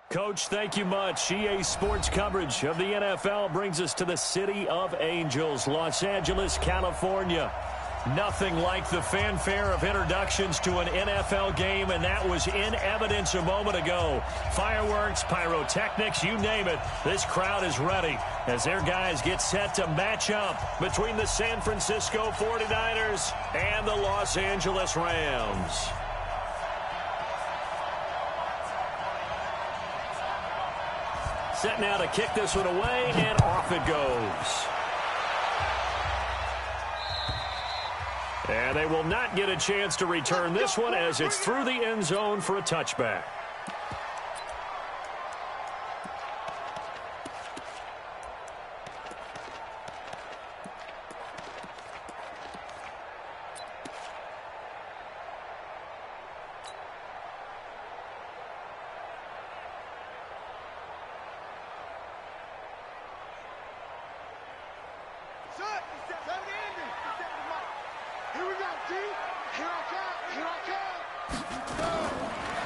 Coach, thank you much. EA Sports coverage of the NFL brings us to the City of Angels, Los Angeles, California. Nothing like the fanfare of introductions to an NFL game, and that was in evidence a moment ago. Fireworks, pyrotechnics, you name it. This crowd is ready as their guys get set to match up between the San Francisco 49ers and the Los Angeles Rams. Set now to kick this one away, and off it goes. And they will not get a chance to return this one as it's through the end zone for a touchback.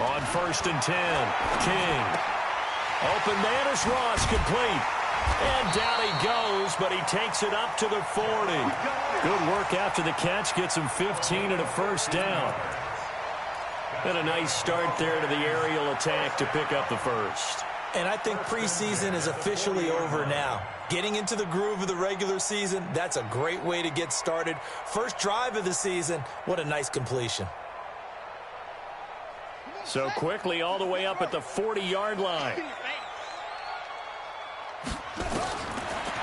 On 1st and 10, King. Open man is Ross, complete. And down he goes, but he takes it up to the 40. Good work after the catch, gets him 15 and a first down. And a nice start there to the aerial attack to pick up the first. And I think preseason is officially over now. Getting into the groove of the regular season, that's a great way to get started. First drive of the season, what a nice completion. So quickly all the way up at the 40-yard line.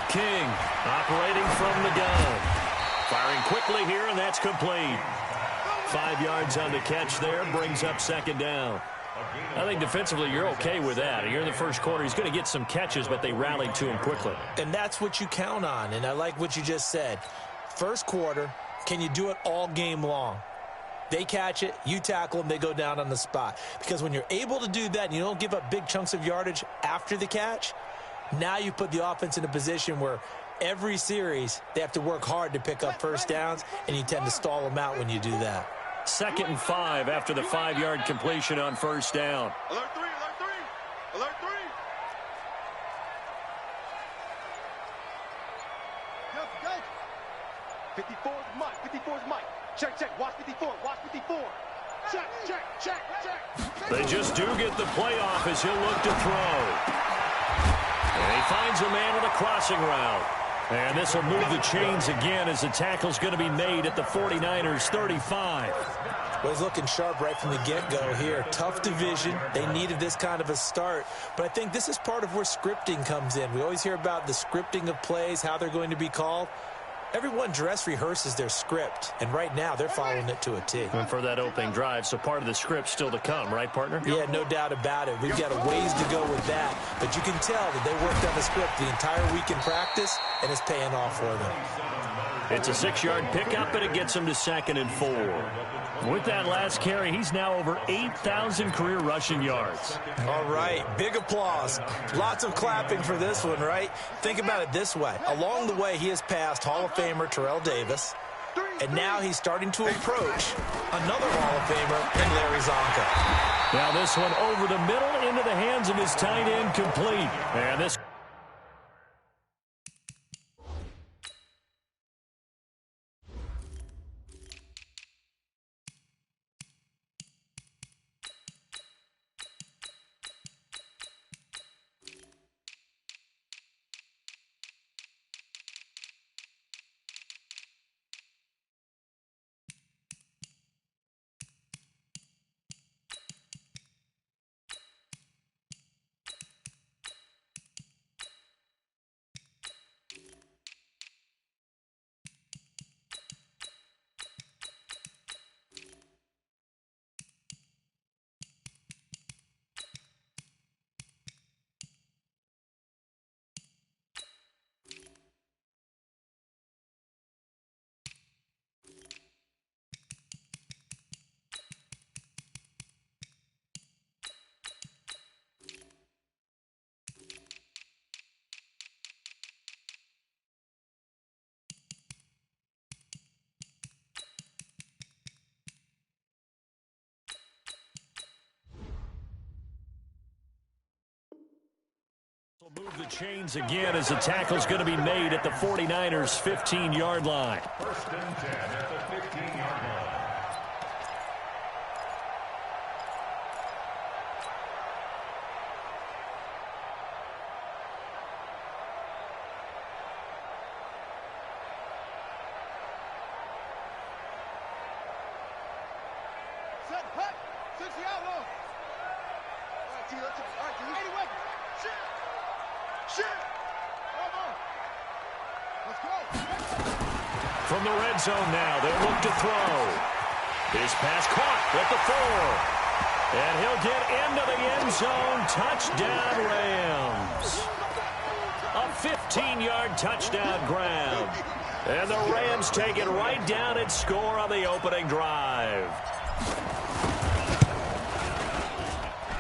King operating from the gun. Firing quickly here, and that's complete. 5 yards on the catch there, brings up second down. I think defensively you're okay with that. You're in the first quarter. He's going to get some catches, but they rallied to him quickly. And that's what you count on, and I like what you just said. First quarter, can you do it all game long? They catch it, you tackle them, they go down on the spot. Because when you're able to do that and you don't give up big chunks of yardage after the catch, now you put the offense in a position where every series they have to work hard to pick up first downs, and you tend to stall them out when you do that. 2nd and 5 after the 5-yard completion on first down. Alert 3, alert 3, alert 3. Go. 54 is Mike, 54 is Mike. Check, watch 54, watch 54. Check. They just do get the playoff as he'll look to throw. And he finds a man with a crossing route. And this will move the chains again as the tackle's going to be made at the 49ers 35. Well, he's looking sharp right from the get-go here. Tough division. They needed this kind of a start. But I think this is part of where scripting comes in. We always hear about the scripting of plays, how they're going to be called. Everyone dress rehearses their script, and right now they're following it to a T. And for that opening drive, so part of the script still to come, right, partner? Yeah, no doubt about it. We've got a ways to go with that, but you can tell that they worked on the script the entire week in practice, and it's paying off for them. It's a 6-yard pickup, and it gets him to 2nd and 4. With that last carry, he's now over 8,000 career rushing yards. All right, big applause. Lots of clapping for this one, right? Think about it this way. Along the way, he has passed Hall of Famer Terrell Davis, and now he's starting to approach another Hall of Famer in Larry Zonka. Now this one over the middle into the hands of his tight end, complete. And this Move the chains again as the tackle's going to be made at the 49ers' 15-yard line. First and 10 at the 15-yard line. Set, hut, 60 out low. All right, T, let's go. All right, T. 80 wait. Shit. Shit. Come on. Let's go. From the red zone now, they'll look to throw. His pass caught at the 4. And he'll get into the end zone. Touchdown, Rams. A 15-yard touchdown grab. And the Rams take it right down and score on the opening drive.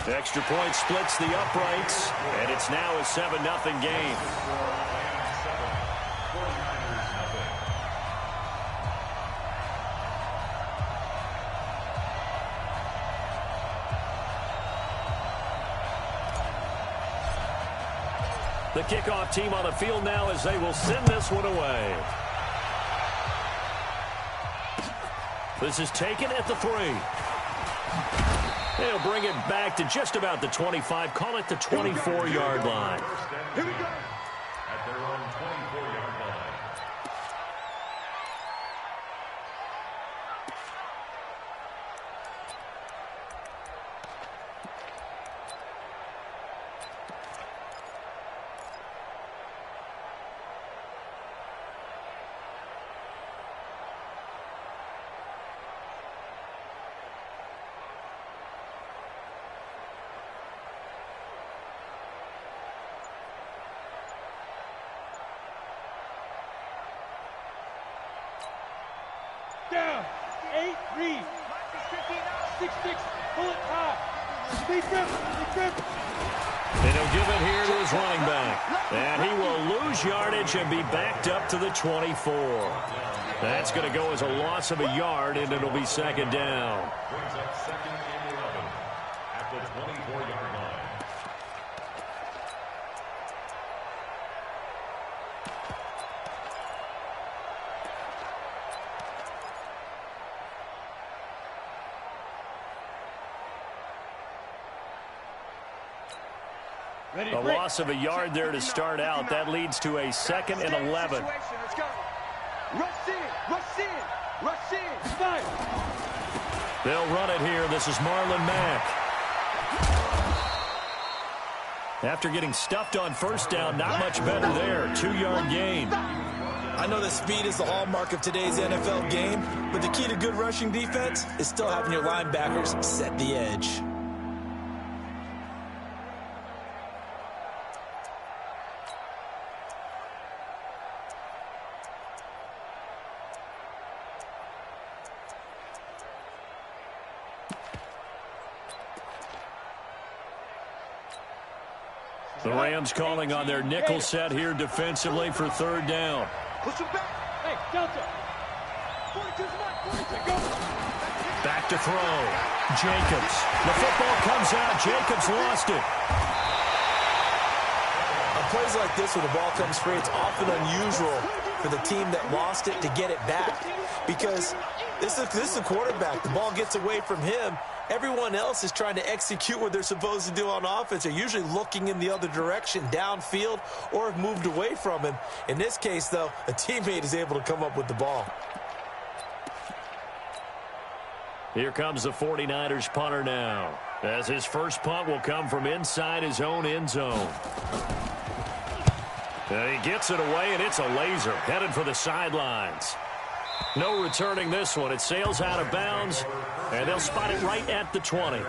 The extra point splits the uprights, and it's now a 7-0 game. The kickoff team on the field now as they will send this one away. This is taken at the 3. They'll bring it back to just about the 25. Call it the 24-yard line. Here we go. At their own 24-yard line. Down. 8, read. 6, 6, pull it high. Big grip, big grip. And he'll give it here to his running back. And he will lose yardage and be backed up to the 24. That's going to go as a loss of a yard, and it'll be second down. Brings up second and 11 at the 24-yard line. Ready A to break. loss of a yard there to start out. That leads to a second and 11. Let's go. Rush in, rush in, rush in. Five. They'll run it here. This is Marlon Mack. After getting stuffed on first down, not much better there. 2-yard gain. I know that speed is the hallmark of today's NFL game, but the key to good rushing defense is still having your linebackers set the edge. The Rams calling on their nickel set here defensively for third down. Push him back. Hey, Delta. 42's mark. 42, go. Back to throw. Jacobs. The football comes out. Jacobs lost it. On plays like this where the ball comes free, it's often unusual for the team that lost it to get it back, because this is a quarterback. The ball gets away from him. Everyone else is trying to execute what they're supposed to do on offense. They're usually looking in the other direction, downfield, or have moved away from him. In this case, though, a teammate is able to come up with the ball. Here comes the 49ers punter now, as his first punt will come from inside his own end zone. And he gets it away, and it's a laser headed for the sidelines. No returning this one. It sails out of bounds, and they'll spot it right at the 20. On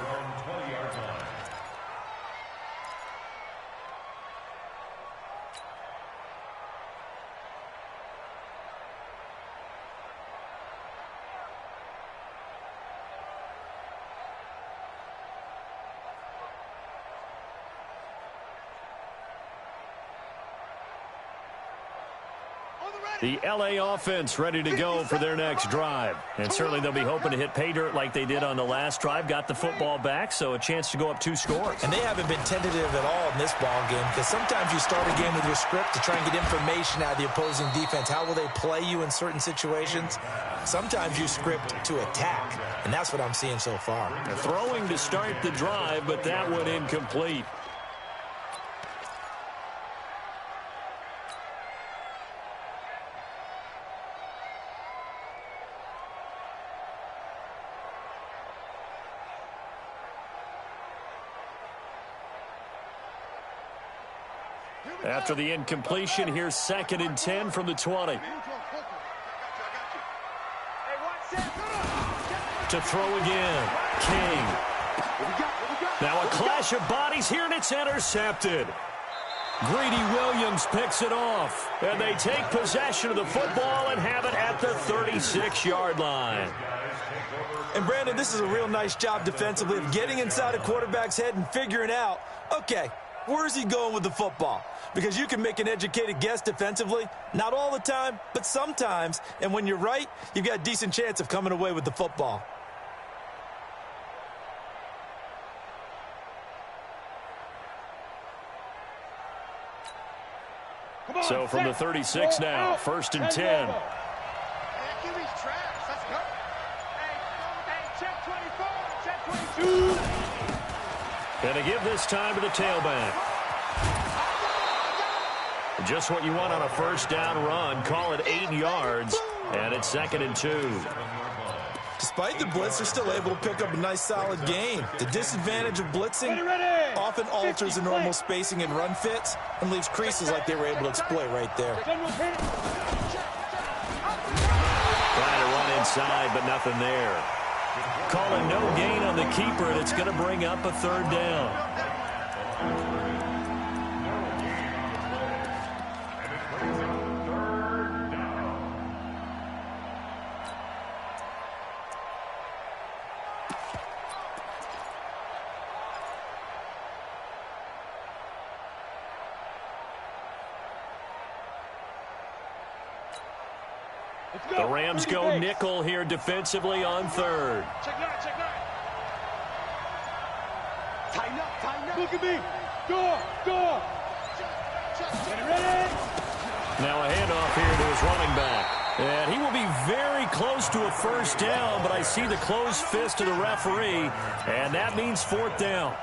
the ready. The LA offense ready to go for their next drive. And certainly they'll be hoping to hit pay dirt like they did on the last drive. Got the football back, so a chance to go up 2 scores. And they haven't been tentative at all in this ball game, because sometimes you start a game with your script to try and get information out of the opposing defense. How will they play you in certain situations? Sometimes you script to attack, and that's what I'm seeing so far. Throwing to start the drive, but that one incomplete. After the incompletion, here's 2nd and 10 from the 20. To throw again, King. Now a clash of bodies here, and it's intercepted. Greedy Williams picks it off, and they take possession of the football and have it at the 36-yard line. And, Brandon, this is a real nice job defensively of getting inside a quarterback's head and figuring out, okay, where is he going with the football? Because you can make an educated guess defensively. Not all the time, but sometimes. And when you're right, you've got a decent chance of coming away with the football. So from the 36 now, 1st and 10. And to give this time to the tailback. Just what you want on a first down run. Call it 8 yards, and it's 2nd and 2. Despite the blitz, they're still able to pick up a nice, solid gain. The disadvantage of blitzing often alters the normal spacing and run fits and leaves creases like they were able to exploit right there. Trying to run inside, but nothing there. Calling no gain on the keeper, and it's going to bring up a 3rd down. The Rams go nickel here defensively on 3rd. Check 9, check 9. Tighten up. Look at me. Go. Get ready. Now a handoff here to his running back. And he will be very close to a 1st down, but I see the closed fist of the referee, and that means 4th down.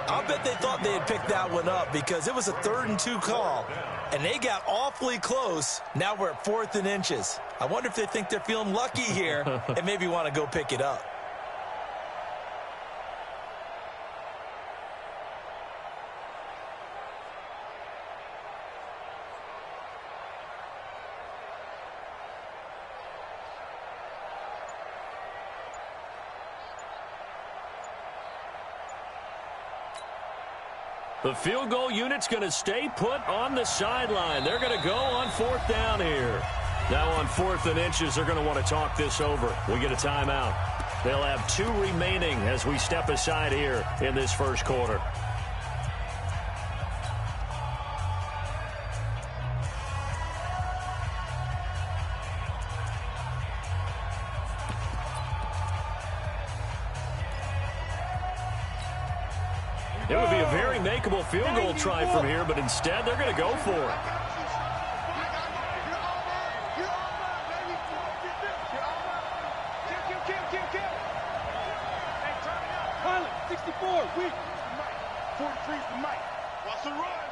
I'll bet they thought they had picked that one up because it was a 3rd and 2 call, and they got awfully close. Now we're at 4th and inches. I wonder if they think they're feeling lucky here and maybe want to go pick it up. The field goal unit's going to stay put on the sideline. They're going to go on 4th down here. Now on 4th and inches, they're going to want to talk this over. We get a timeout. They'll have 2 remaining as we step aside here in this 1st quarter. It would be a very makeable field goal try from here, but instead they're going to go for it. Pilot, 64, weak. 43 for Mike. Watch the run.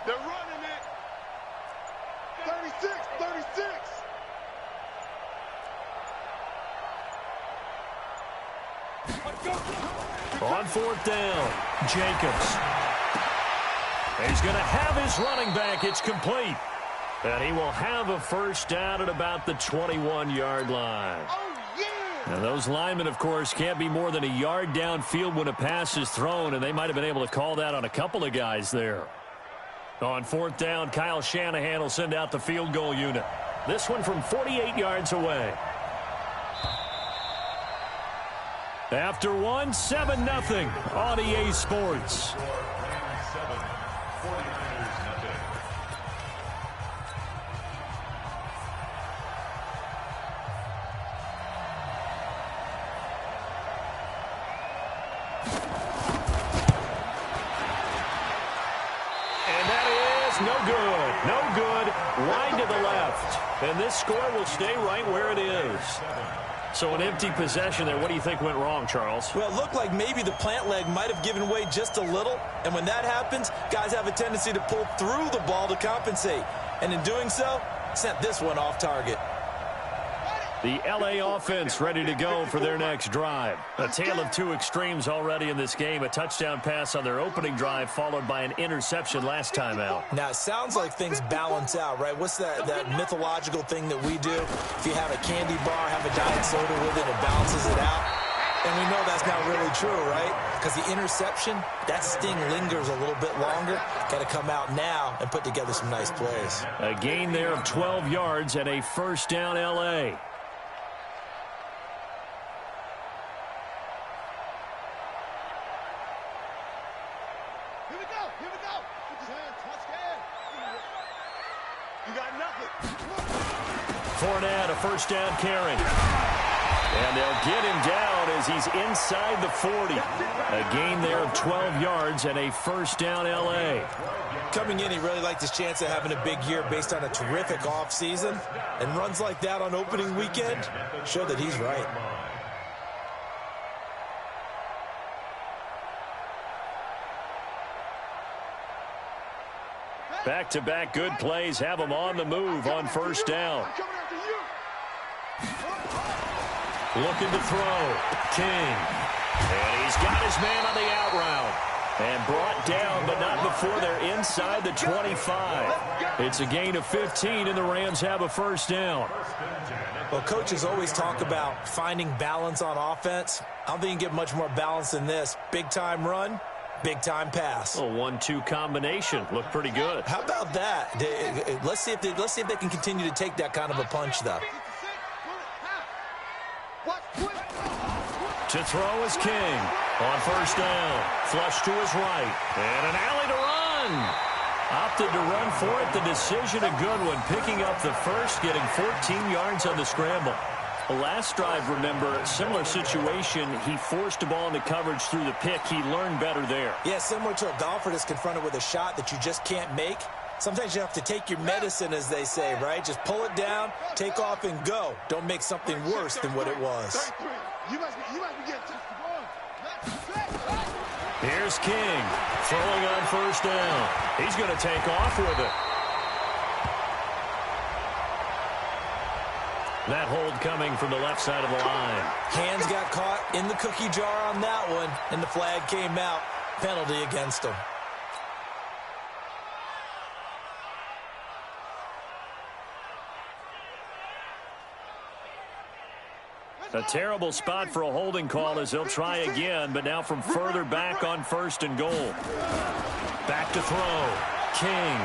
They're running it. 36. On 4th down, Jacobs. He's going to have his running back. It's complete. And he will have a 1st down at about the 21-yard line. Oh, yeah. Now, those linemen, of course, can't be more than a yard downfield when a pass is thrown, and they might have been able to call that on a couple of guys there. On 4th down, Kyle Shanahan will send out the field goal unit. This one from 48 yards away. After 7-0 on EA Sports. no good. No good. Wide to the left. And this score will stay right where it is. So an empty possession there. What do you think went wrong, Charles? Well, it looked like maybe the plant leg might have given way just a little. And when that happens, guys have a tendency to pull through the ball to compensate. And in doing so, sent this one off target. The LA offense ready to go for their next drive. A tale of two extremes already in this game. A touchdown pass on their opening drive followed by an interception last time out. Now, it sounds like things balance out, right? What's that mythological thing that we do? If you have a candy bar, have a diet soda with it, it balances it out. And we know that's not really true, right? Because the interception, that sting lingers a little bit longer. Got to come out now and put together some nice plays. A gain there of 12 yards and a first down LA. Fournette, a first down carry. And they'll get him down as he's inside the 40. A gain there of 12 yards and a first down LA. Coming in, he really liked his chance of having a big year based on a terrific offseason. And runs like that on opening weekend show that he's right. Back-to-back good plays have him on the move on first down. Looking to throw. King. And he's got his man on the out route. And brought down, but not before they're inside the 25. It's a gain of 15, and the Rams have a first down. Well, coaches always talk about finding balance on offense. I don't think you can get much more balance than this. Big-time run. Big-time pass. A 1-2 combination. Looked pretty good. How about that? Let's see if they can continue to take that kind of a punch, though. To throw is King. On first down. Flush to his right. And an alley to run. Opted to run for it. The decision a good one. Picking up the first, getting 14 yards on the scramble. Last drive, remember, similar situation. He forced the ball into coverage through the pick. He learned better there. Yeah, similar to a golfer that's confronted with a shot that you just can't make. Sometimes you have to take your medicine, as they say, right? Just pull it down, take off, and go. Don't make something worse than what it was. Here's King throwing on first down. He's going to take off with it. That hold coming from the left side of the line. Hands got caught in the cookie jar on that one, and the flag came out. Penalty against him. A terrible spot for a holding call as they'll try again, but now from further back on first and goal. Back to throw. King.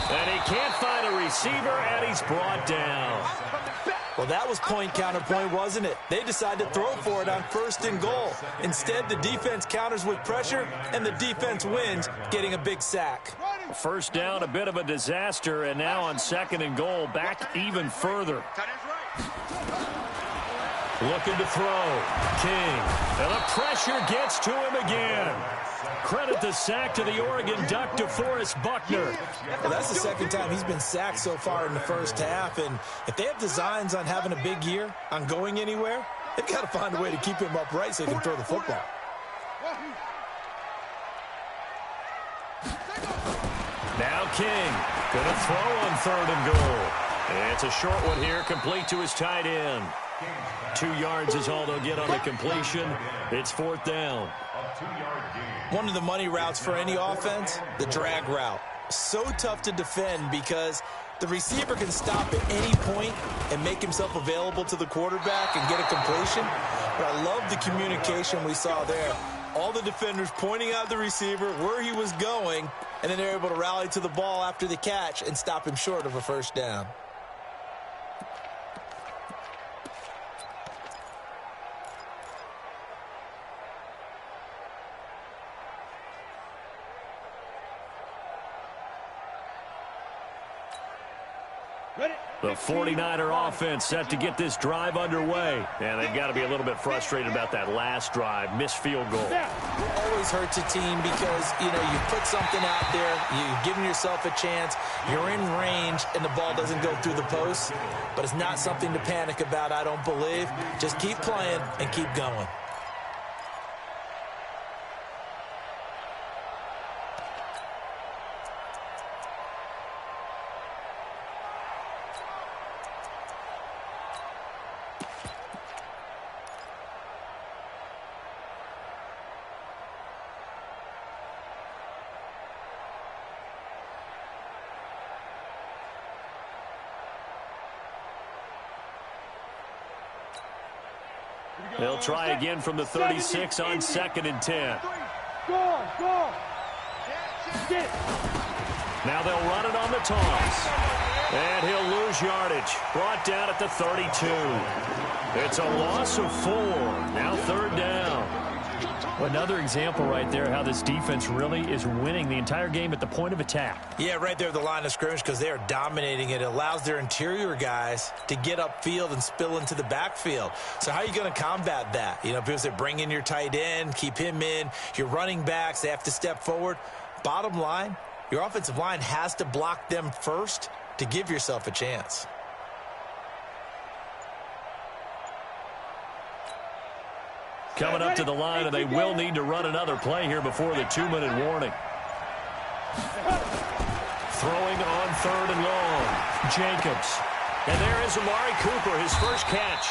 And he can't find a receiver, and he's brought down. Well, that was point counterpoint, wasn't it? They decided to throw for it on first and goal. Instead, the defense counters with pressure, and the defense wins, getting a big sack. First down, a bit of a disaster, and now on second and goal, back even further. Looking to throw. King. And the pressure gets to him again. Credit the sack to the Oregon Duck, DeForest Buckner. Well, that's the second time he's been sacked so far in the first half. And if they have designs on having a big year, on going anywhere, they've got to find a way to keep him upright so he can throw the football. Now King. Going to throw on third and goal. It's a short one here, complete to his tight end. 2 yards is all they'll get on the completion. It's fourth down. One of the money routes for any offense, the drag route. So tough to defend because the receiver can stop at any point and make himself available to the quarterback and get a completion. But I love the communication we saw there. All the defenders pointing out the receiver, where he was going, and then they're able to rally to the ball after the catch and stop him short of a first down. The 49er offense set to get this drive underway. And they've got to be a little bit frustrated about that last drive. Missed field goal. Always hurts a team because, you put something out there, you're giving yourself a chance, you're in range, and the ball doesn't go through the post. But it's not something to panic about, I don't believe. Just keep playing and keep going. They'll try again from the 36 on 2nd and 10. Go. Now they'll run it on the toss. And he'll lose yardage. Brought down at the 32. It's a loss of 4. Now 3rd down. Another example right there how this defense really is winning the entire game at the point of attack. Yeah, right there at the line of scrimmage because they are dominating it. It allows their interior guys to get upfield and spill into the backfield. So how are you going to combat that? Because they bring in your tight end, keep him in. Your running backs, they have to step forward. Bottom line, your offensive line has to block them first to give yourself a chance. Coming up to the line, and they will need to run another play here before the 2-minute warning. Throwing on 3rd and long. Jacobs. And there is Amari Cooper, his first catch.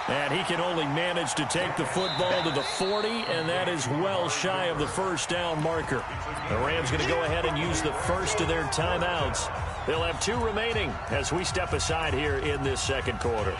And he can only manage to take the football to the 40, and that is well shy of the first down marker. The Rams going to go ahead and use the first of their timeouts. They'll have 2 remaining as we step aside here in this second quarter.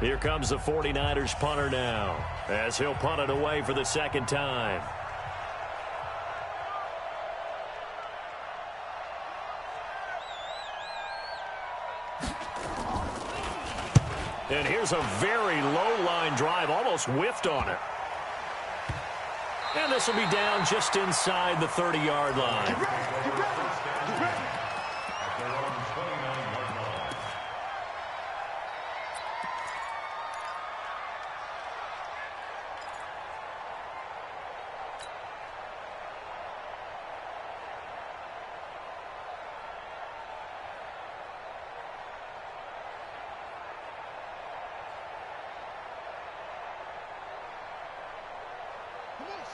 Here comes the 49ers punter now, as he'll punt it away for the 2nd time. And here's a very low-line drive, almost whiffed on it. And this will be down just inside the 30-yard line.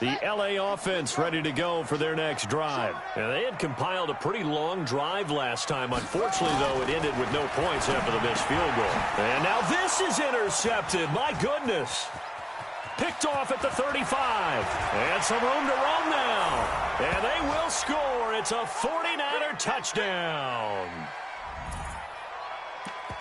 The L.A. offense ready to go for their next drive. And they had compiled a pretty long drive last time. Unfortunately, though, it ended with no points after the missed field goal. And now this is intercepted. My goodness. Picked off at the 35. And some room to roam now. And they will score. It's a 49er touchdown.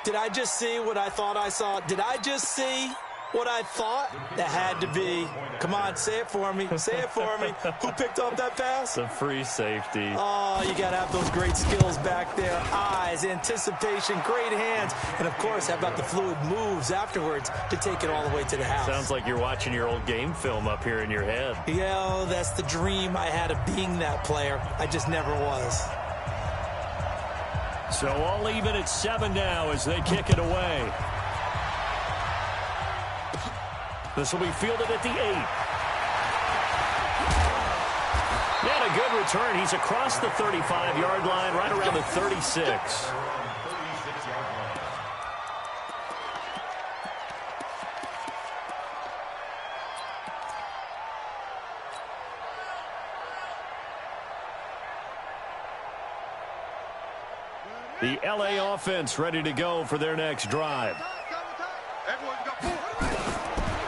Did I just see what I thought I saw? Did I just see what I thought? That had to be. Come on, say it for me. Say it for me. Who picked up that pass? The free safety. Oh, you got to have those great skills back there. Eyes, anticipation, great hands. And, of course, how about the fluid moves afterwards to take it all the way to the house? Sounds like you're watching your old game film up here in your head. Yeah, that's the dream I had of being that player. I just never was. So all even at 7 now as they kick it away. This will be fielded at the 8. And a good return. He's across the 35-yard line, right around the 36. The L.A. offense ready to go for their next drive.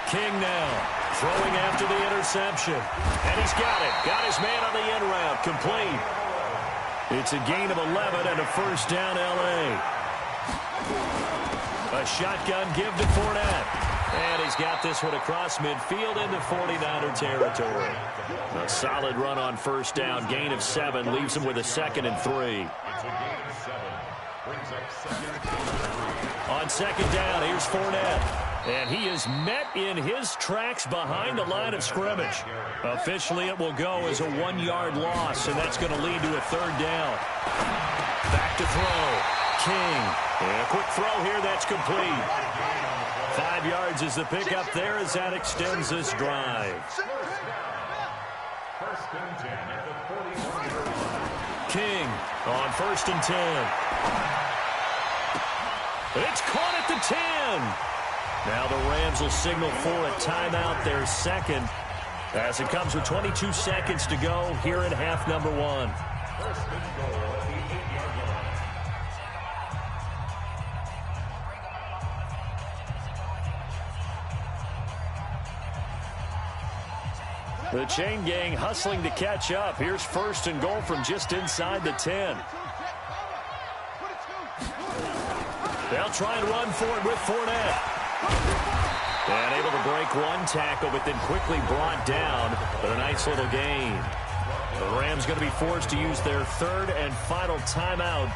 King now throwing after the interception. And he's got it. Got his man on the end route. Complete. It's a gain of 11 and a first down L.A. A shotgun give to Fournette. And he's got this one across midfield into 49er territory. A solid run on first down. Gain of 7 leaves him with a 2nd and 3. It's a gain of 7. Brings up 2nd and 3. On second down, here's Fournette. And he is met in his tracks behind the line of scrimmage. Officially, it will go as a 1-yard loss, and that's going to lead to a third down. Back to throw. King. And a quick throw here, that's complete. 5 yards is the pickup there as that extends this drive. King on 1st and 10. It's caught at the 10. Now the Rams will signal for a timeout, their second, as it comes with 22 seconds to go here in half number 1. The chain gang hustling to catch up. Here's 1st and goal from just inside the 10. They'll try and run for it with Fournette. And able to break one tackle, but then quickly brought down. But a nice little gain. The Rams going to be forced to use their 3rd and final timeout,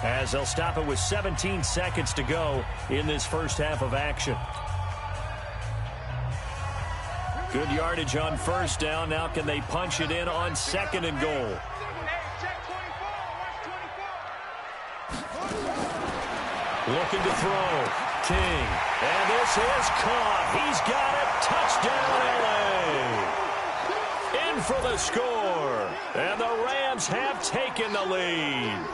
as they'll stop it with 17 seconds to go in this first half of action. Good yardage on 1st down. Now can they punch it in on 2nd and goal? Looking to throw. King. And this is caught. He's got it. Touchdown, L.A. In for the score. And the Rams have taken the lead.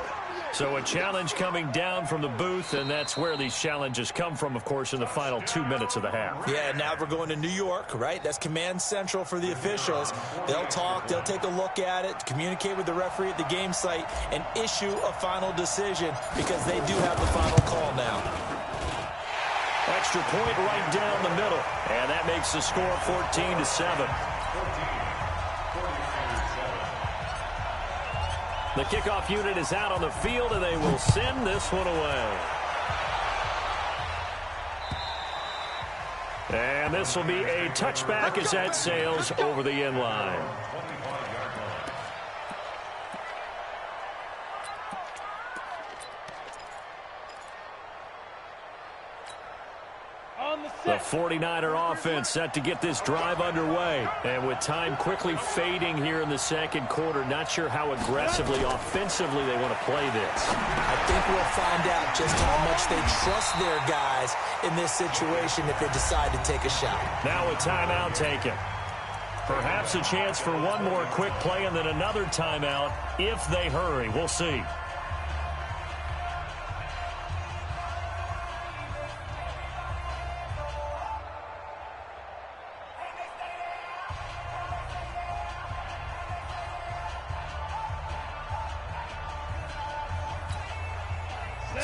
So a challenge coming down from the booth, and that's where these challenges come from, of course, in the final 2 minutes of the half. Yeah, now we're going to New York, right? That's command central for the officials. They'll talk, they'll take a look at it, communicate with the referee at the game site, and issue a final decision because they do have the final call now. Extra point right down the middle, and that makes the score 14-7. The kickoff unit is out on the field, and they will send this one away. And this will be a touchback as that sails over the end line. The 49er offense set to get this drive underway. And with time quickly fading here in the second quarter, not sure how aggressively, offensively they want to play this. I think we'll find out just how much they trust their guys in this situation if they decide to take a shot. Now a timeout taken. Perhaps a chance for one more quick play and then another timeout if they hurry. We'll see.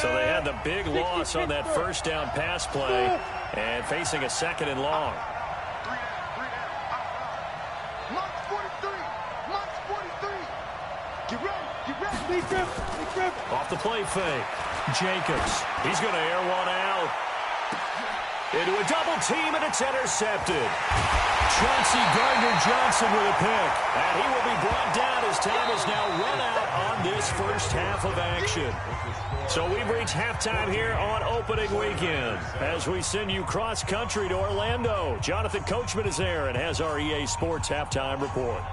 So they had the big loss on that first down pass play and facing a 2nd and long. Off the play fake. Jacobs. He's going to air one out. Into a double team, and it's intercepted. Chauncey Gardner-Johnson with a pick. And he will be brought down as time is now run out on this first half of action. So we've reached halftime here on opening weekend as we send you cross-country to Orlando. Jonathan Coachman is there and has our EA Sports halftime report.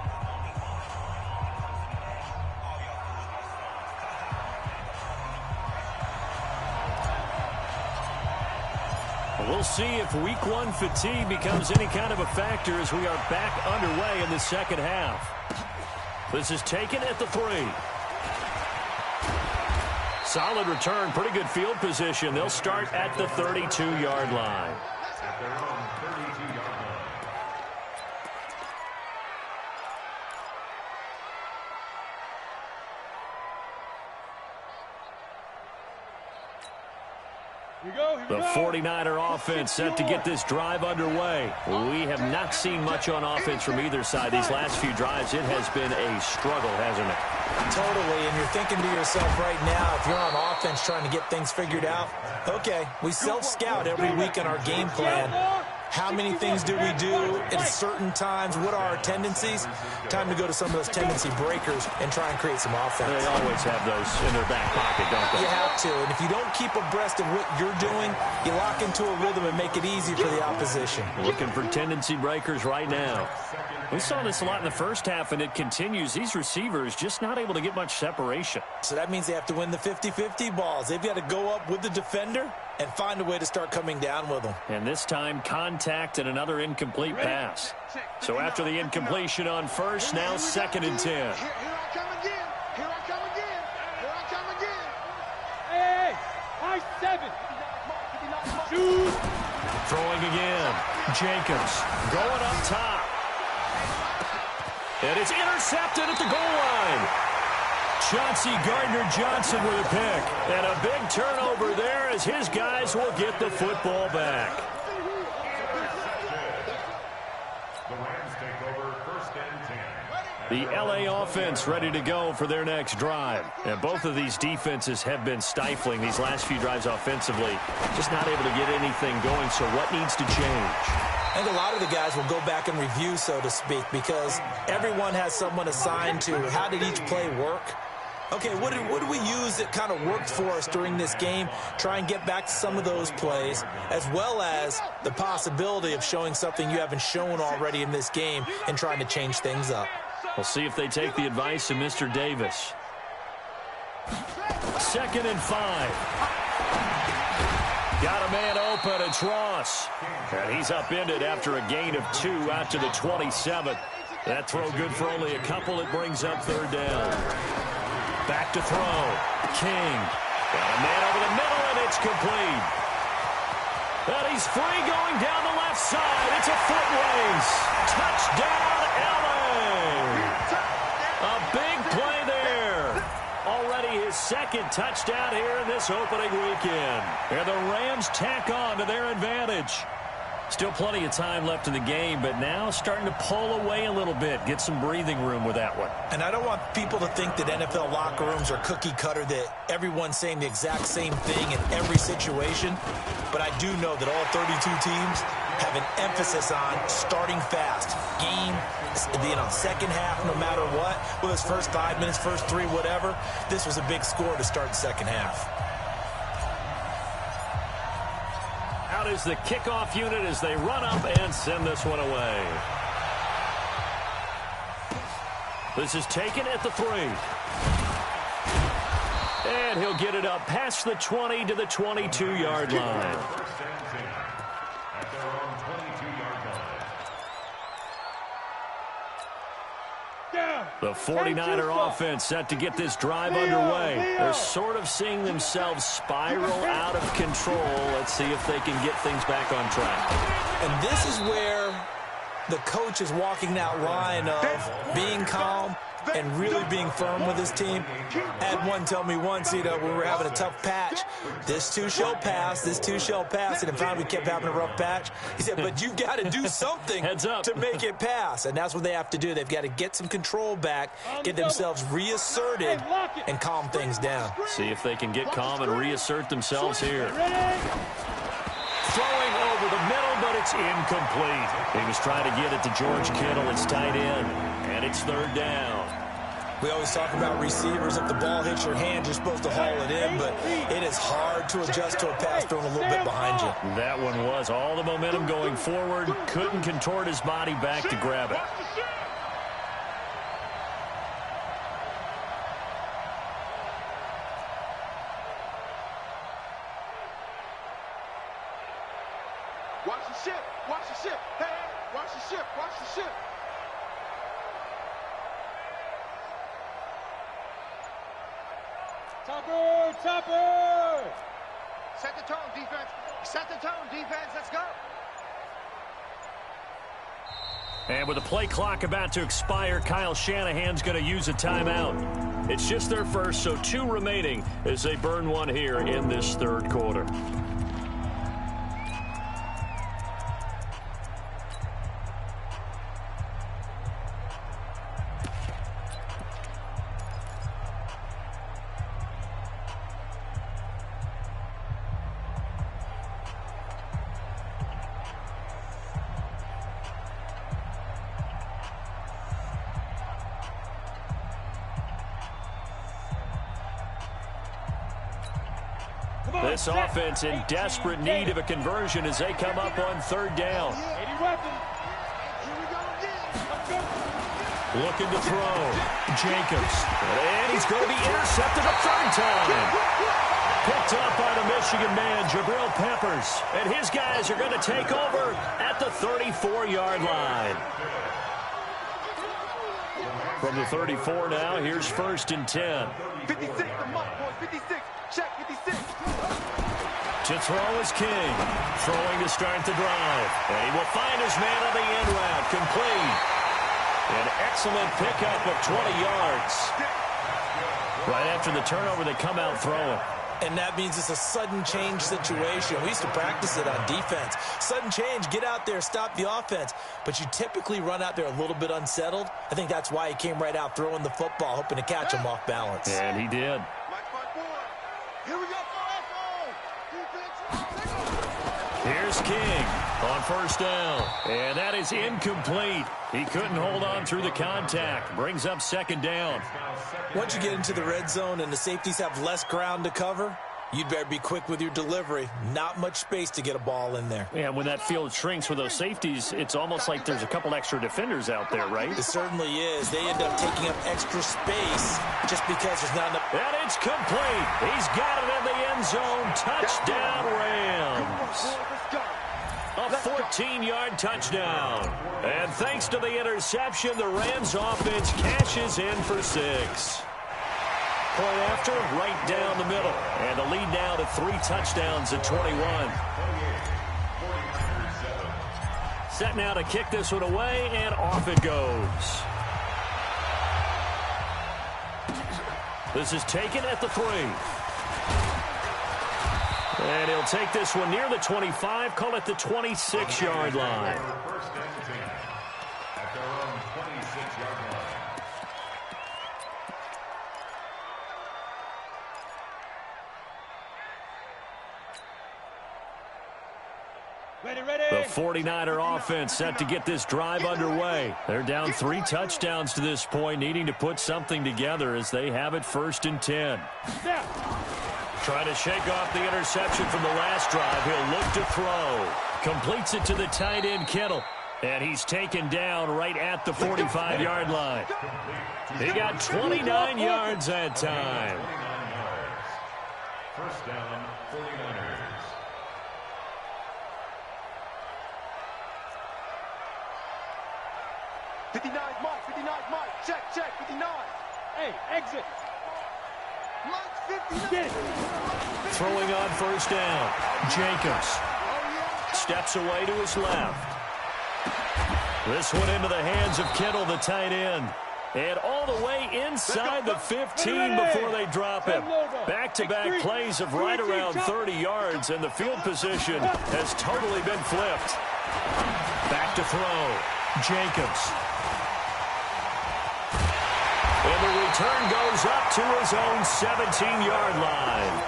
We'll see if week 1 fatigue becomes any kind of a factor as we are back underway in the second half. This is taken at the 3. Solid return, pretty good field position. They'll start at the 32-yard line. At their own 32-yard line. The 49er offense set to get this drive underway. We have not seen much on offense from either side. These last few drives, it has been a struggle, hasn't it? Totally, and you're thinking to yourself right now, if you're on offense trying to get things figured out, okay, we self-scout every week in our game plan. How many things do we do at certain times? What are our tendencies? Time to go to some of those tendency breakers and try and create some offense. They always have those in their back pocket, don't they? You have to. And if you don't keep abreast of what you're doing, you lock into a rhythm and make it easy for the opposition. Looking for tendency breakers right now. We saw this a lot in the first half, and it continues. These receivers just not able to get much separation. So that means they have to win the 50-50 balls. They've got to go up with the defender and find a way to start coming down with them. And this time, contact and another incomplete pass. So after the incompletion on first, now 2nd and 10. Here I come again. Here I come again. Here I come again. Hey, high 7. Shoot. Throwing again. Jacobs going up top. And it's intercepted at the goal line. Chauncey Gardner-Johnson with a pick. And a big turnover there as his guys will get the football back. The Rams take over 1st and 10. The LA offense ready to go for their next drive. And both of these defenses have been stifling these last few drives offensively. Just not able to get anything going, so what needs to change? I think a lot of the guys will go back and review, so to speak, because everyone has someone assigned to how did each play work. Okay, what did we use that kind of worked for us during this game? Try and get back to some of those plays, as well as the possibility of showing something you haven't shown already in this game and trying to change things up. We'll see if they take the advice of Mr. Davis. 2nd and 5. Got a man open. It's Ross. And he's upended after a gain of 2 out to the 27. That throw good for only a couple. It brings up 3rd down. Back to throw. King. Got a man over the middle, and it's complete. And he's free going down the left side. It's a foot race. Touchdown, LA. A big play there. Already his 2nd touchdown here in this opening weekend. And the Rams tack on to their advantage. Still plenty of time left in the game, but now starting to pull away a little bit. Get some breathing room with that one. And I don't want people to think that NFL locker rooms are cookie cutter, that everyone's saying the exact same thing in every situation. But I do know that all 32 teams have an emphasis on starting fast. Game, second half, no matter what. Whether it's first 5 minutes, first 3, whatever. This was a big score to start the second half. Out is the kickoff unit as they run up and send this one away. This is taken at the 3. And he'll get it up past the 20 to the 22-yard line. 1st and 10. At their own 22-yard line. The 49er offense set to get this drive underway. They're sort of seeing themselves spiral out of control. Let's see if they can get things back on track. And this is where the coach is walking that line of being calm and really being firm with his team. I had one tell me once, we were having a tough patch. This too shall pass, this too shall pass. And finally we kept having a rough patch. He said, but you've got to do something Heads up. to make it pass. And that's what they have to do. They've got to get some control back, get themselves reasserted, and calm things down. See if they can get calm and reassert themselves here. Throwing over the middle, but it's incomplete. He was trying to get it to George Kittle. It's tight end, and it's 3rd down. We always talk about receivers. If the ball hits your hand, you're supposed to haul it in, but it is hard to adjust to a pass thrown a little bit behind you. That one was all the momentum going forward. Couldn't contort his body back to grab it. Watch the ship. Watch the ship. Hey, hey, watch the ship. Watch the ship. Topper, Topper! Set the tone, defense. Set the tone, defense. Let's go. And with the play clock about to expire, Kyle Shanahan's going to use a timeout. It's just their first, so 2 remaining as they burn one here in this 3rd quarter. This offense in desperate need of a conversion as they come up on third down. Looking to throw. Jacobs. And he's going to be intercepted a third time. Picked up by the Michigan man, Jabril Peppers. And his guys are going to take over at the 34-yard line. From the 34 now, here's 1st and 10. 56, I'm up, boys. 56. Check 56. To throw is King. Throwing to start the drive. And he will find his man on the end route. Complete. An excellent pickup of 20 yards. Right after the turnover, they come out throwing. And that means it's a sudden change situation. We used to practice it on defense. Sudden change, get out there, stop the offense. But you typically run out there a little bit unsettled. I think that's why he came right out throwing the football, hoping to catch him off balance. And he did. Here we go. Here's King on 1st down. And that is incomplete. He couldn't hold on through the contact. Brings up 2nd down. Once you get into the red zone and the safeties have less ground to cover, you'd better be quick with your delivery. Not much space to get a ball in there. Yeah, when that field shrinks with those safeties, it's almost like there's a couple extra defenders out there, right? It certainly is. They end up taking up extra space just because there's not enough. And it's complete. He's got it in the end zone. Touchdown, Rams. A 14-yard touchdown. And thanks to the interception, the Rams offense cashes in for 6. Point after, right down the middle. And the lead now to 3 touchdowns at 21. Set now to kick this one away, and off it goes. This is taken at the 3. And he'll take this one near the 25, call it the 26-yard line. At their own 26-yard line. The 49er offense set to get this drive underway. They're down 3 touchdowns to this point, needing to put something together as they have it 1st and 10. Trying to shake off the interception from the last drive. He'll look to throw. Completes it to the tight end, Kittle. And he's taken down right at the 45-yard line. He got 29 yards that time. 1st down, 49ers. Mike. Check, 59. Hey, exit. Mike, 59. Get it. Throwing on 1st down. Jacobs steps away to his left. This one into the hands of Kittle, the tight end. And all the way inside the 15 before they drop him. Back-to-back plays of right around 30 yards, and the field position has totally been flipped. Back to throw. Jacobs. And the return goes up to his own 17-yard line.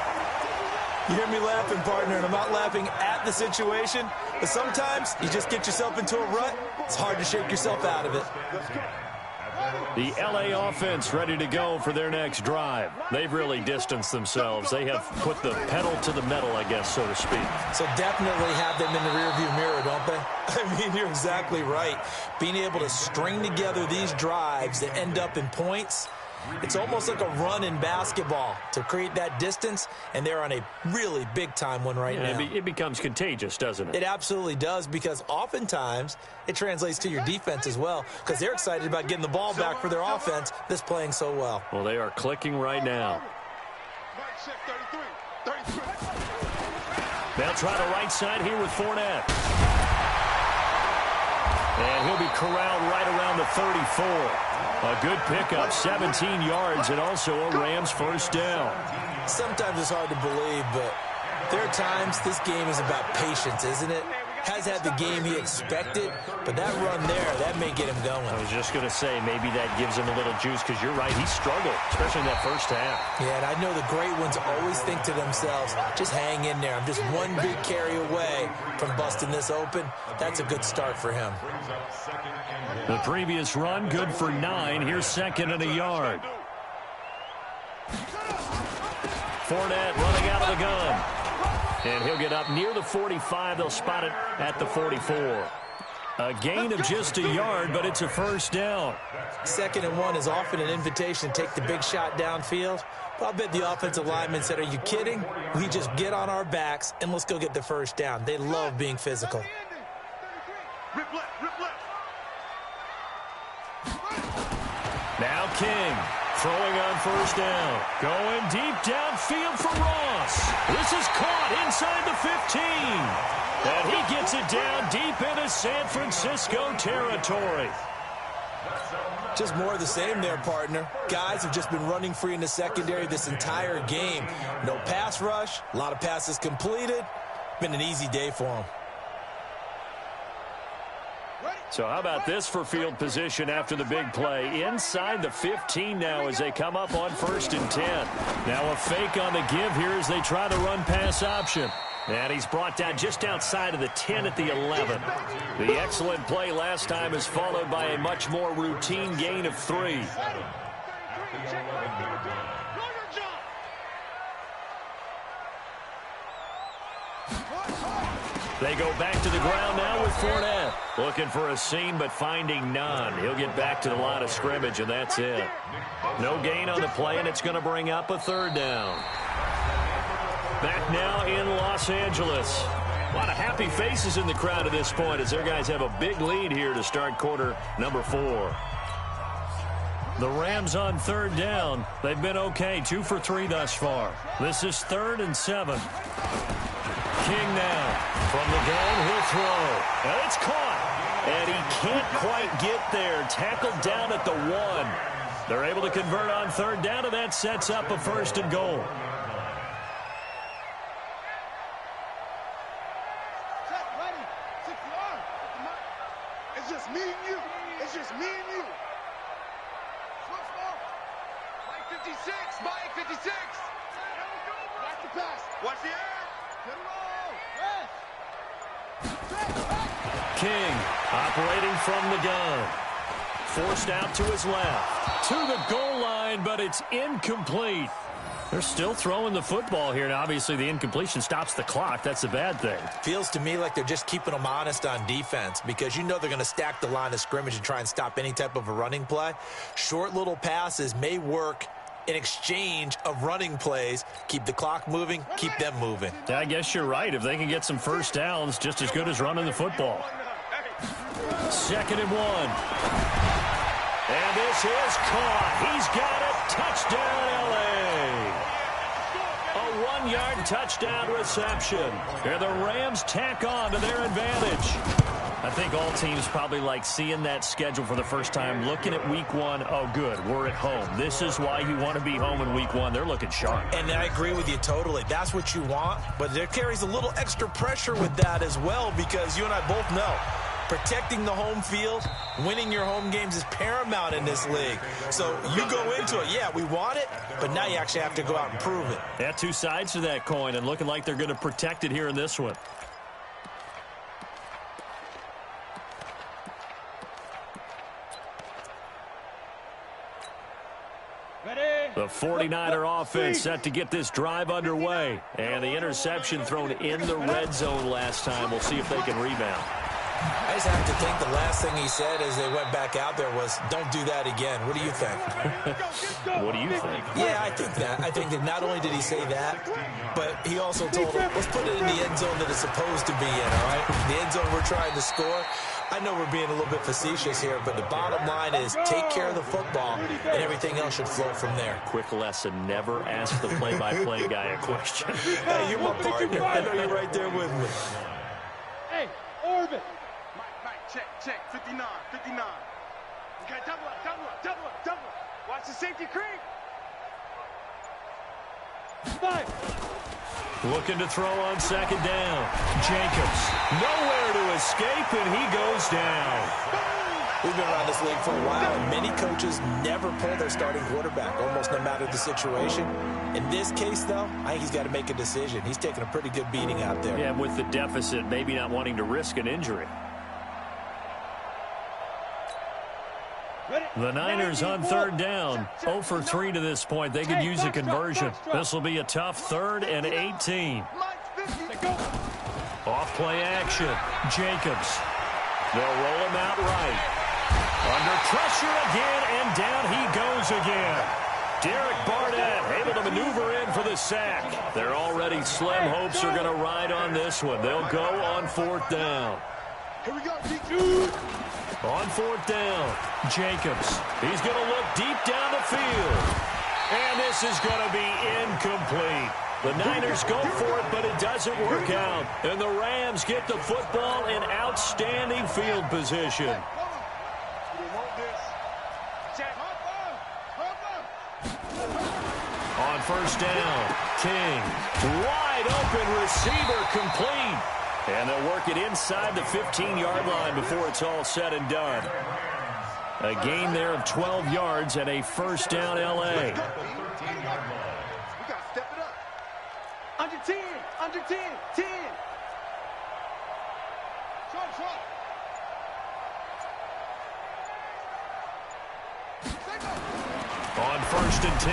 You hear me laughing, partner, and I'm not laughing at the situation, but sometimes you just get yourself into a rut. It's hard to shake yourself out of it. The LA offense ready to go for their next drive. They've really distanced themselves. They have put the pedal to the metal, I guess, so to speak. So definitely have them in the rearview mirror, don't they? I mean, you're exactly right. Being able to string together these drives that end up in points, it's almost like a run in basketball to create that distance, and they're on a really big-time one right now. It becomes contagious, doesn't it? It absolutely does, because oftentimes it translates to your defense as well, because they're excited about getting the ball back for their offense that's playing so well. Well, they are clicking right now. Mike, check, 33. They'll try the right side here with Fournette. And he'll be corralled right around the 34. A good pickup, 17 yards, and also a Rams 1st down. Sometimes it's hard to believe, but there are times this game is about patience, isn't it? Has had the game he expected, but that run there, that may get him going. I was just going to say, maybe that gives him a little juice, because you're right, he struggled, especially in that 1st half. Yeah, and I know the great ones always think to themselves, just hang in there. I'm just one big carry away from busting this open. That's a good start for him. The previous run, good for 9. Here's 2nd and a yard. Fournette running out of the the gun. And he'll get up near the 45. They'll spot it at the 44. A gain of just a yard, but it's a first down. 2nd and 1 is often an invitation to take the big shot downfield. But I'll bet the offensive lineman said, are you kidding? We just get on our backs and let's go get the first down. They love being physical. Now King throwing on first down. Going deep downfield for Ross. This is caught inside the 15. And he gets it down deep into San Francisco territory. Just more of the same there, partner. Guys have just been running free in the secondary this entire game. No pass rush, a lot of passes completed. Been an easy day for them. So how about this for field position after the big play? Inside the 15 now as they come up on 1st and 10. Now a fake on the give here as they try the run-pass option. And he's brought down just outside of the 10 at the 11. The excellent play last time is followed by a much more routine gain of 3. They go back to the ground now with Fournette. Looking for a seam, but finding none. He'll get back to the line of scrimmage, and that's it. No gain on the play, and it's going to bring up a 3rd down. Back now in Los Angeles. A lot of happy faces in the crowd at this point as their guys have a big lead here to start quarter number 4. The Rams on 3rd down. They've been okay, 2 for 3 thus far. This is 3rd and 7. King now from the gun, he'll throw. And it's caught. And he can't quite get there. Tackled down at the 1. They're able to convert on 3rd down, and that sets up a 1st and goal. It's just me and you. It's just me and you. Mike 56. Mike 56. Watch the pass. Watch the air. Get it roll. King operating from the gun. Forced out to his left. To the goal line, but it's incomplete. They're still throwing the football here, and obviously the incompletion stops the clock. That's a bad thing. Feels to me like they're just keeping them honest on defense because you know they're going to stack the line of scrimmage and try and stop any type of a running play. Short little passes may work in exchange of running plays. Keep the clock moving, keep them moving. I guess you're right. If they can get some first downs, just as good as running the football. 2nd and 1. And this is caught. He's got it. Touchdown, L.A. A 1-yard touchdown reception. And the Rams tack on to their advantage. I think all teams probably like seeing that schedule for the first time, looking at week 1. Oh, good, we're at home. This is why you want to be home in week 1. They're looking sharp. And I agree with you totally. That's what you want, but there carries a little extra pressure with that as well because you and I both know protecting the home field, winning your home games is paramount in this league. So you go into it, yeah, we want it, but now you actually have to go out and prove it. Yeah, 2 sides to that coin, and looking like they're going to protect it here in this one. The 49er offense set to get this drive underway. And the interception thrown in the red zone last time. We'll see if they can rebound. I just have to think the last thing he said as they went back out there was, don't do that again. What do you think? What do you think? Yeah, I think that. I think that not only did he say that, but he also told them, let's put it in the end zone that it's supposed to be in, all right? The end zone we're trying to score. I know we're being a little bit facetious here, but the bottom line is take care of the football, and everything else should flow from there. Quick lesson, never ask the play-by-play guy a question. Hey, you're my partner. I know you're right there with me. Hey, Orbit. Mike, check. 59. Okay, double up. Watch the safety creep. 5. Looking to throw on 2nd down. Jacobs, nowhere to escape, and he goes down. We've been around this league for a while, and many coaches never pull their starting quarterback, almost no matter the situation. In this case, though, I think he's got to make a decision. He's taking a pretty good beating out there. Yeah, with the deficit, maybe not wanting to risk an injury. The Niners on third down, 0 for 3 to this point. They could use a conversion. This will be a tough 3rd and 18. Off play action. Jacobs. They'll roll him out right. Under pressure again, and down he goes again. Derek Barnett able to maneuver in for the sack. Their already slim hopes are going to ride on this one. They'll go on 4th down. Here we go, D2. On 4th down, Jacobs. He's going to look deep down the field. And this is going to be incomplete. The Niners go for it, but it doesn't work out. And the Rams get the football in outstanding field position. On 1st down, King. Wide open receiver complete. And they'll work it inside the 15-yard line before it's all said and done. A gain there of 12 yards and a 1st down L.A. We got to step it up. Under 10, under 10, 10. Short. On 1st and 10,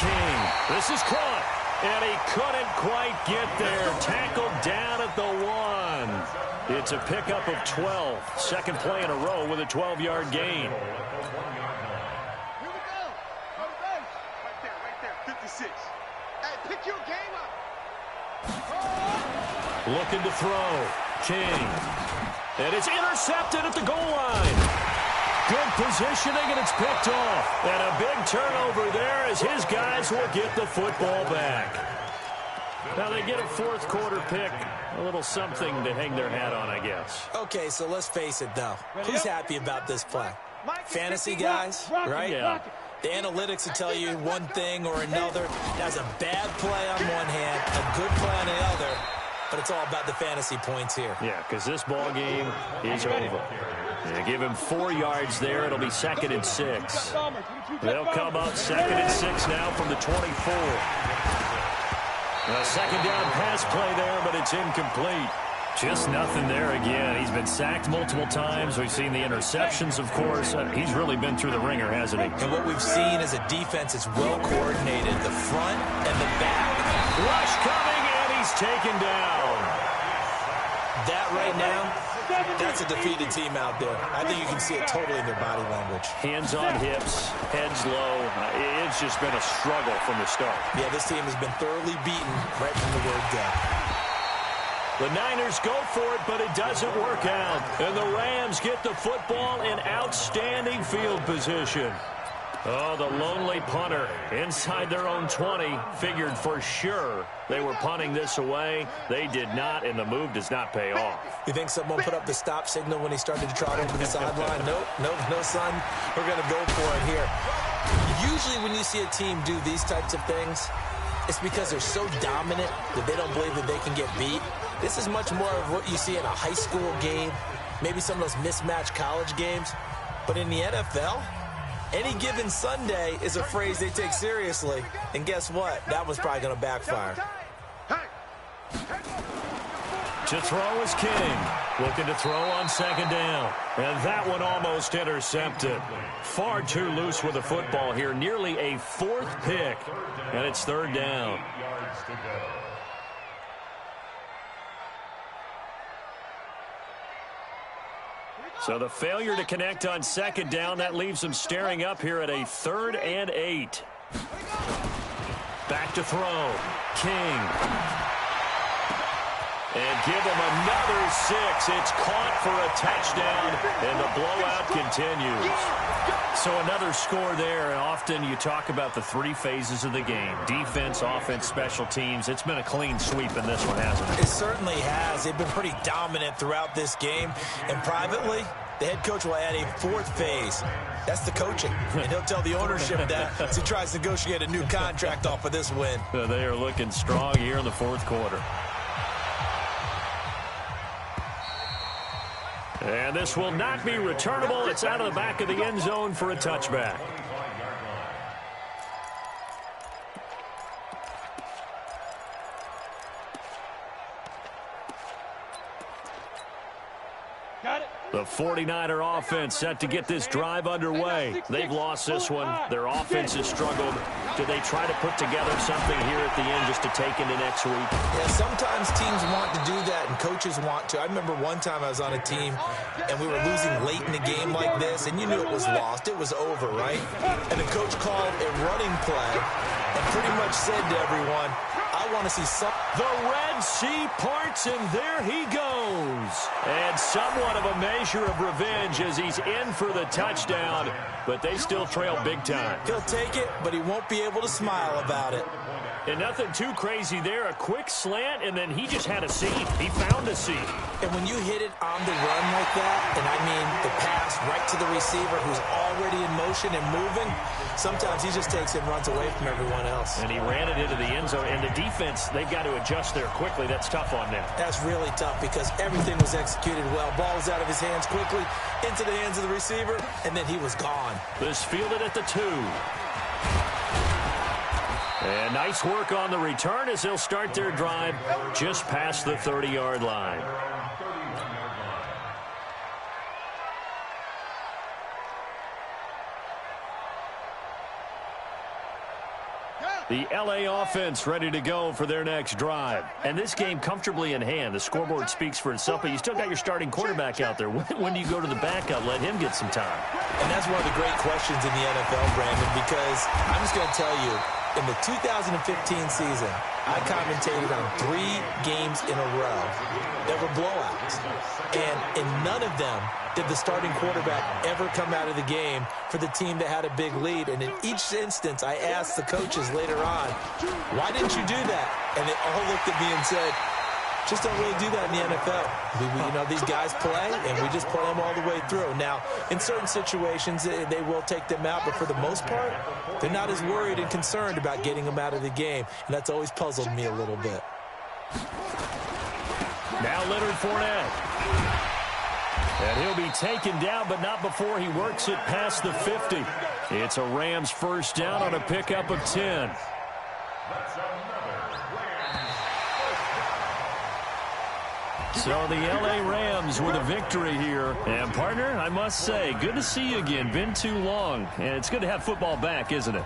King. This is caught. And he couldn't quite get there. Tackled down at the 1. It's a pickup of 12. Second play in a row with a 12-yard gain. Here we go. Go to base. Right there. 56. Hey, pick your game up. Looking to throw. King. And it's intercepted at the goal line. Good positioning, and it's picked off. And a big turnover there as his guys will get the football back. Now they get a 4th quarter pick. A little something to hang their hat on, I guess. Okay, so let's face it, though. Who's happy about this play? Fantasy guys, right? Yeah. The analytics will tell you one thing or another. That's a bad play on one hand, a good play on the other. But it's all about the fantasy points here. Yeah, because this ball game is over. They give him 4 yards there. It'll be 2nd and 6. They'll come up 2nd and 6 now from the 24. A 2nd down pass play there, but it's incomplete. Just nothing there again. He's been sacked multiple times. We've seen the interceptions, of course. He's really been through the ringer, hasn't he? And what we've seen is a defense that's well coordinated, the front and the back. Rush coming, and he's taken down. That right now, that's a defeated team out there. I think you can see it totally in their body language. Hands on hips, heads low. It's just been a struggle from the start. Yeah, this team has been thoroughly beaten right from the word go. The Niners go for it, but it doesn't work out. And the Rams get the football in outstanding field position. Oh, the lonely punter inside their own 20 figured for sure they were punting this away. They did not, and the move does not pay off. You think someone put up the stop signal when he started to trot over the sideline? Nope, no, son. We're going to go for it here. Usually when you see a team do these types of things, it's because they're so dominant that they don't believe that they can get beat. This is much more of what you see in a high school game, maybe some of those mismatched college games. But in the NFL, any given Sunday is a phrase they take seriously. And guess what? That was probably going to backfire. To throw is King. Looking to throw on 2nd down. And that one almost intercepted. Far too loose with the football here. Nearly a 4th pick. And it's 3rd down. So the failure to connect on 2nd down, that leaves them staring up here at a 3rd and 8. Back to throw. King. And give them another 6. It's caught for a touchdown, and the blowout continues. So another score there, and often you talk about the 3 phases of the game. Defense, offense, special teams. It's been a clean sweep in this one, hasn't it? It certainly has. They've been pretty dominant throughout this game. And privately, the head coach will add a 4th phase. That's the coaching. And he'll tell the ownership that as he tries to negotiate a new contract off of this win. They are looking strong here in the 4th quarter. And this will not be returnable. It's out of the back of the end zone for a touchback. Got it. The 49er offense set to get this drive underway. They've lost this one. Their offense has struggled. Do they try to put together something here at the end just to take into next week? Yeah, sometimes teams want to do that and coaches want to. I remember one time I was on a team and we were losing late in the game like this, and you knew it was lost. It was over, right? And the coach called a running play and pretty much said to everyone, I want to see some. The Red Sea parts, and there he goes. And somewhat of a measure of revenge as he's in for the touchdown, but they still trail big time. He'll take it, but he won't be able to smile about it. And nothing too crazy there. A quick slant, and then he just had a seam. He found a seam. And when you hit it on the run like that, and I mean the pass right to the receiver who's already in motion and moving, sometimes he just takes it and runs away from everyone else. And he ran it into the end zone. And the defense, they've got to adjust there quickly. That's tough on them. That's really tough because everything was executed well. Ball was out of his hands quickly, into the hands of the receiver, and then he was gone. This fielded at the 2. And nice work on the return as they'll start their drive just past the 30-yard line. The L.A. offense ready to go for their next drive. And this game comfortably in hand. The scoreboard speaks for itself, but you still got your starting quarterback out there. When do you go to the backup? Let him get some time. And that's one of the great questions in the NFL, Brandon, because I'm just going to tell you, in the 2015 season, I commentated on 3 games in a row that were blowouts. And in none of them did the starting quarterback ever come out of the game for the team that had a big lead. And in each instance, I asked the coaches later on, why didn't you do that? And they all looked at me and said, just don't really do that in the NFL. You know, these guys play, and we just play them all the way through. Now, in certain situations, they will take them out, but for the most part, they're not as worried and concerned about getting them out of the game, and that's always puzzled me a little bit. Now Leonard Fournette. And he'll be taken down, but not before he works it past the 50. It's a Rams first down on a pickup of 10. So the L.A. Rams with a victory here. And, partner, I must say, good to see you again. Been too long. And it's good to have football back, isn't it?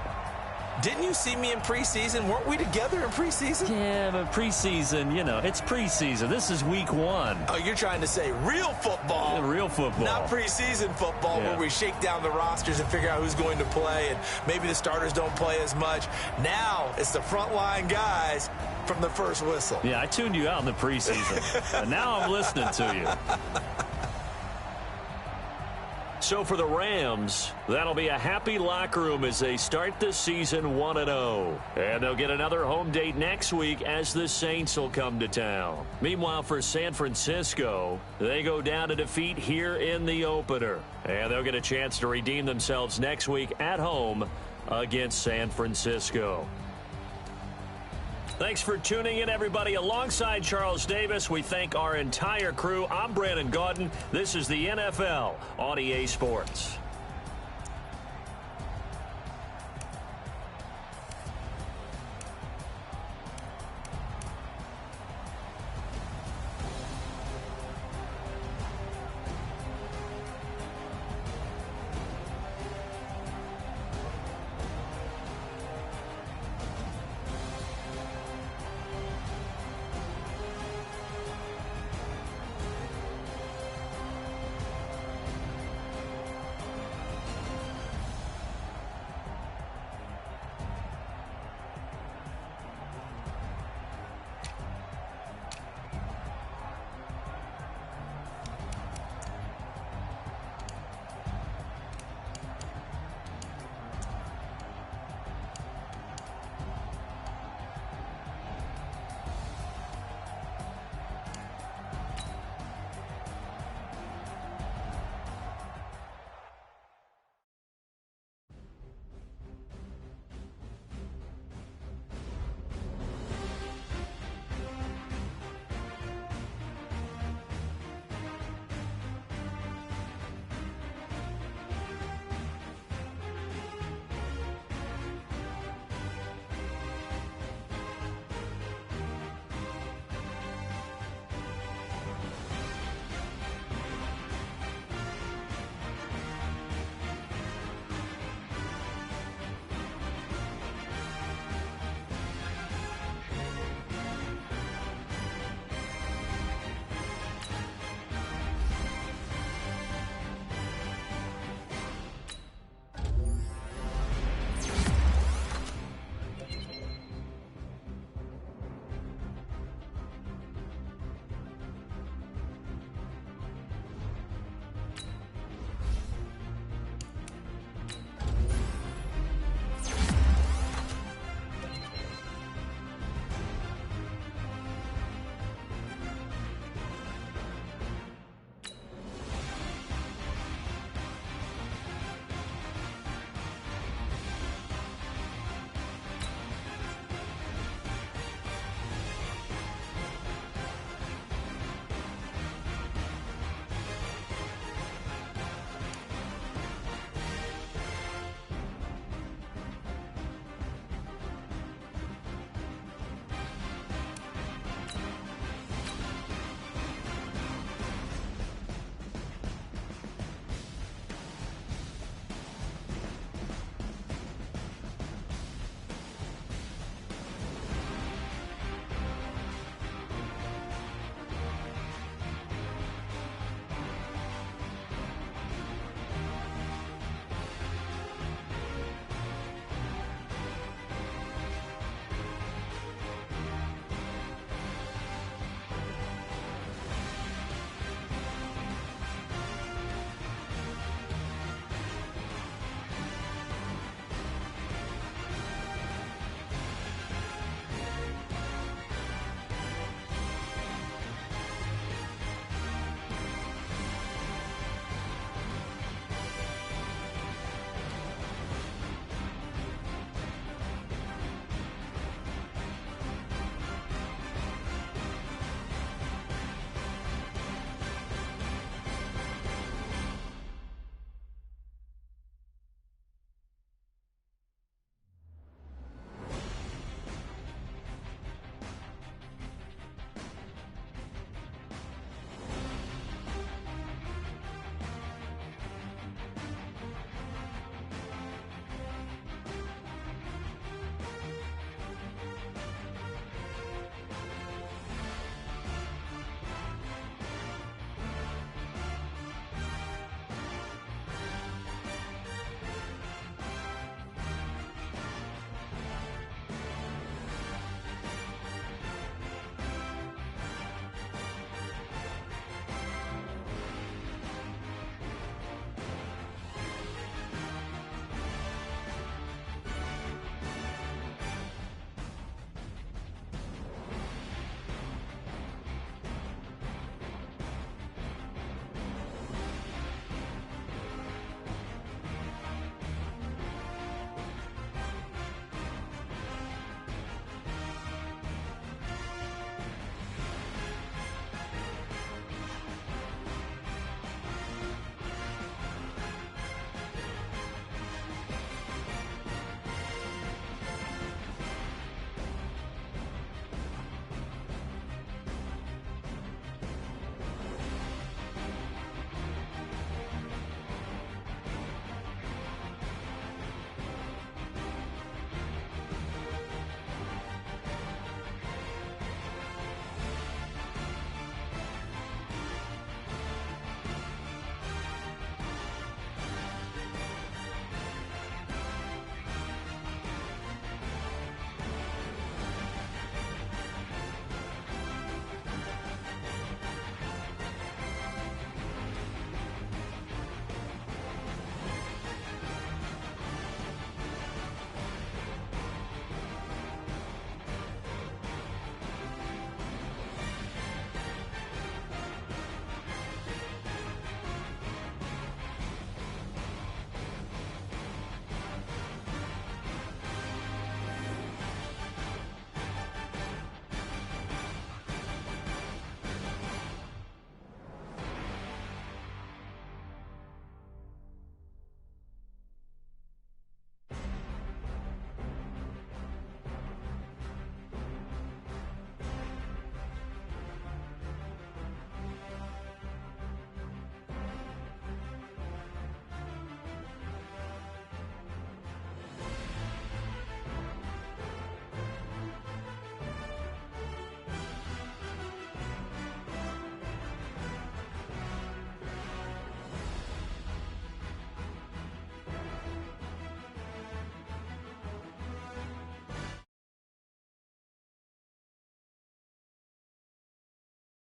Didn't you see me in preseason? Weren't we together in preseason? Yeah, but preseason, you know, it's preseason. This is week 1. Oh, you're trying to say real football. Yeah, real football. Not preseason football where we shake down the rosters and figure out who's going to play, and maybe the starters don't play as much. Now it's the frontline guys from the first whistle. Yeah, I tuned you out in the preseason. And now I'm listening to you. So for the Rams, that'll be a happy locker room as they start the season 1-0. And they'll get another home date next week as the Saints will come to town. Meanwhile, for San Francisco, they go down to defeat here in the opener. And they'll get a chance to redeem themselves next week at home against San Francisco. Thanks for tuning in, everybody. Alongside Charles Davis, we thank our entire crew. I'm Brandon Gaudin. This is the NFL on EA Sports.